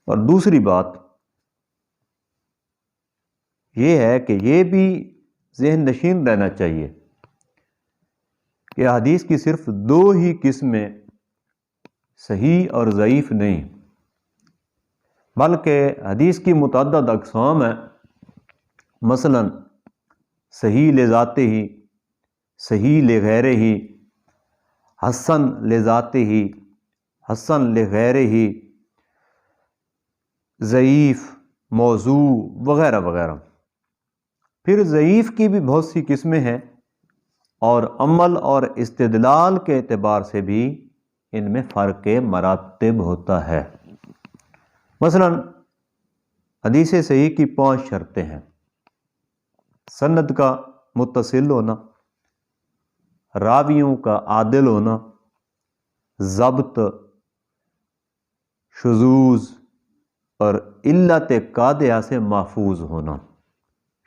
اور دوسری بات یہ ہے کہ یہ بھی ذہن نشین رہنا چاہیے کہ حدیث کی صرف دو ہی قسمیں صحیح اور ضعیف نہیں، بلکہ حدیث کی متعدد اقسام ہیں۔ مثلا صحیح لذاتہ ہی، صحیح لغیر ہی، حسن لذاتہ ہی، حسن لغیر ہی، ضعیف، موضوع وغیرہ وغیرہ۔ پھر ضعیف کی بھی بہت سی قسمیں ہیں، اور عمل اور استدلال کے اعتبار سے بھی ان میں فرق مراتب ہوتا ہے۔ مثلا حدیث صحیح کی 5 شرطیں ہیں: سند کا متصل ہونا، راویوں کا عادل ہونا، ضبط، شذوذ اور علت قادحہ سے محفوظ ہونا۔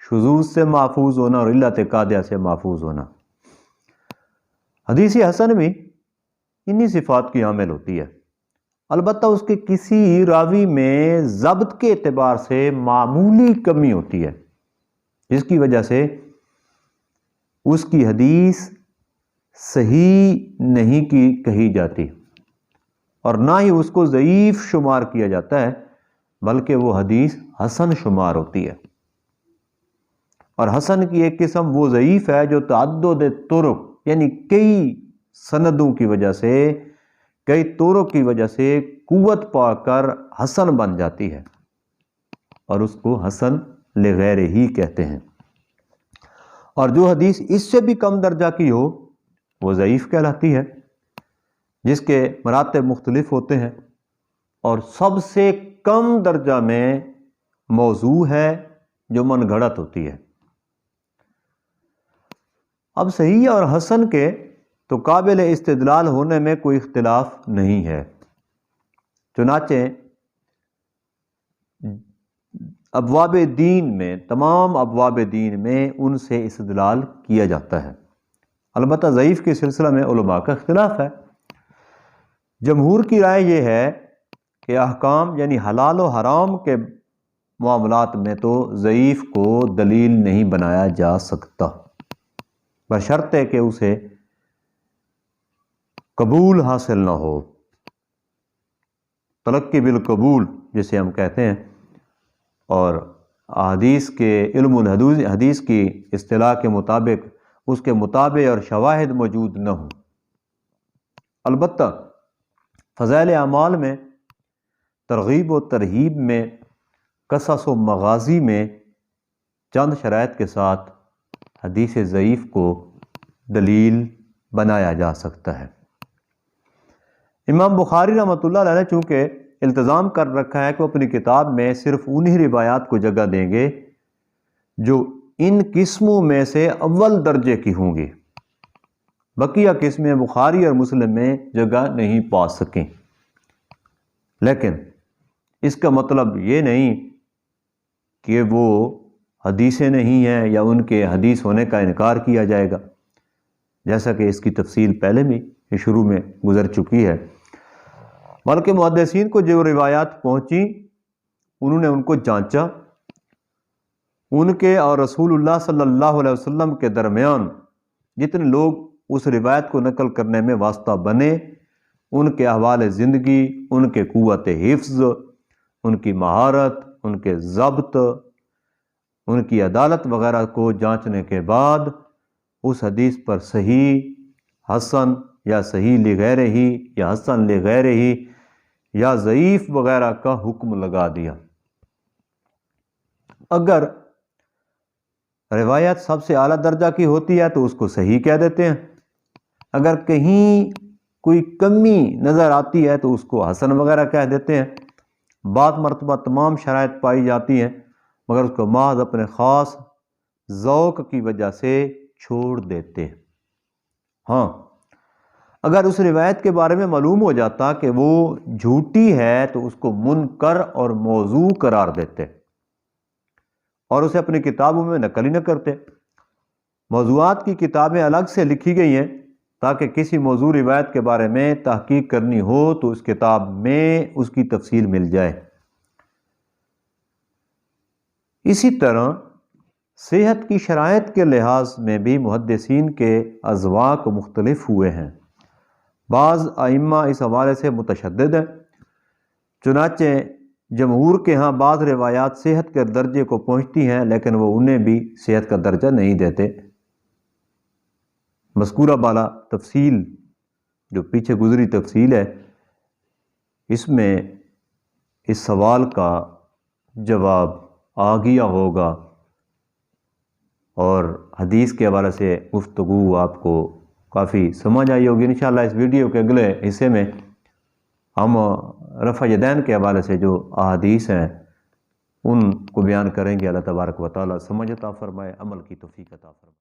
شذوذ سے محفوظ ہونا اور علت قادحہ سے محفوظ ہونا۔ حدیث حسن بھی انہی صفات کی حامل ہوتی ہے، البتہ اس کے کسی راوی میں ضبط کے اعتبار سے معمولی کمی ہوتی ہے، جس کی وجہ سے اس کی حدیث صحیح نہیں کی کہی جاتی، اور نہ ہی اس کو ضعیف شمار کیا جاتا ہے، بلکہ وہ حدیث حسن شمار ہوتی ہے۔ اور حسن کی ایک قسم وہ ضعیف ہے جو تعدد طرق، یعنی کئی سندوں کی وجہ سے، کئی طرق کی وجہ سے قوت پا کر حسن بن جاتی ہے، اور اس کو حسن لغیر ہی کہتے ہیں۔ اور جو حدیث اس سے بھی کم درجہ کی ہو وہ ضعیف کہلاتی ہے، جس کے مراتب مختلف ہوتے ہیں، اور سب سے کم درجہ میں موضوع ہے جو من گھڑت ہوتی ہے۔ اب صحیح اور حسن کے تو قابل استدلال ہونے میں کوئی اختلاف نہیں ہے، چنانچہ ابواب دین میں، تمام ابواب دین میں ان سے استدلال کیا جاتا ہے۔ البتہ ضعیف کے سلسلہ میں علماء کا اختلاف ہے۔ جمہور کی رائے یہ ہے کہ احکام یعنی حلال و حرام کے معاملات میں تو ضعیف کو دلیل نہیں بنایا جا سکتا، بشرطے کہ اسے قبول حاصل نہ ہو، تلقی بالقبول جسے ہم کہتے ہیں، اور حدیث کے علم الحدیث کی اصطلاح کے مطابق اس کے مطابق اور شواہد موجود نہ ہوں۔ البتہ فضائل اعمال میں، ترغیب و ترہیب میں، قصص و مغازی میں چند شرائط کے ساتھ حدیث ضعیف کو دلیل بنایا جا سکتا ہے۔ امام بخاری رحمۃ اللہ علیہ نے چونکہ التزام کر رکھا ہے کہ وہ اپنی کتاب میں صرف انہی روایات کو جگہ دیں گے جو ان قسموں میں سے اول درجے کی ہوں گی، بقیہ قسمیں بخاری اور مسلم میں جگہ نہیں پا سکیں، لیکن اس کا مطلب یہ نہیں کہ وہ حدیثیں نہیں ہیں یا ان کے حدیث ہونے کا انکار کیا جائے گا، جیسا کہ اس کی تفصیل پہلے بھی شروع میں گزر چکی ہے۔ بلکہ محدثین کو جو روایات پہنچی انہوں نے ان کو جانچا، ان کے اور رسول اللہ صلی اللہ علیہ وسلم کے درمیان جتنے لوگ اس روایت کو نقل کرنے میں واسطہ بنے، ان کے احوال زندگی، ان کے قوت حفظ، ان کی مہارت، ان کے ضبط، ان کی عدالت وغیرہ کو جانچنے کے بعد اس حدیث پر صحیح، حسن یا صحیح لغیر ہی یا حسن لغیر ہی یا ضعیف وغیرہ کا حکم لگا دیا۔ اگر روایت سب سے اعلیٰ درجہ کی ہوتی ہے تو اس کو صحیح کہہ دیتے ہیں، اگر کہیں کوئی کمی نظر آتی ہے تو اس کو حسن وغیرہ کہہ دیتے ہیں۔ بعض مرتبہ تمام شرائط پائی جاتی ہیں مگر اس کو محض اپنے خاص ذوق کی وجہ سے چھوڑ دیتے ہیں۔ ہاں، اگر اس روایت کے بارے میں معلوم ہو جاتا کہ وہ جھوٹی ہے تو اس کو منکر اور موضوع قرار دیتے اور اسے اپنی کتابوں میں نقل ہی نہ کرتے۔ موضوعات کی کتابیں الگ سے لکھی گئی ہیں تاکہ کسی موضوع روایت کے بارے میں تحقیق کرنی ہو تو اس کتاب میں اس کی تفصیل مل جائے۔ اسی طرح صحت کی شرائط کے لحاظ میں بھی محدثین کے اذواق مختلف ہوئے ہیں۔ بعض ائمہ اس حوالے سے متشدد ہیں، چنانچہ جمہور کے ہاں بعض روایات صحت کے درجے کو پہنچتی ہیں لیکن وہ انہیں بھی صحت کا درجہ نہیں دیتے۔ مذکورہ بالا تفصیل جو پیچھے گزری تفصیل ہے، اس میں اس سوال کا جواب آ گیا ہوگا، اور حدیث کے حوالے سے گفتگو آپ کو کافی سمجھ آئی ہوگی۔ انشاءاللہ اس ویڈیو کے اگلے حصے میں ہم رفع یدین کے حوالے سے جو احادیث ہیں ان کو بیان کریں گے۔ اللہ تبارک و تعالی سمجھ عطا فرمائے، عمل کی توفیق عطا فرمائے۔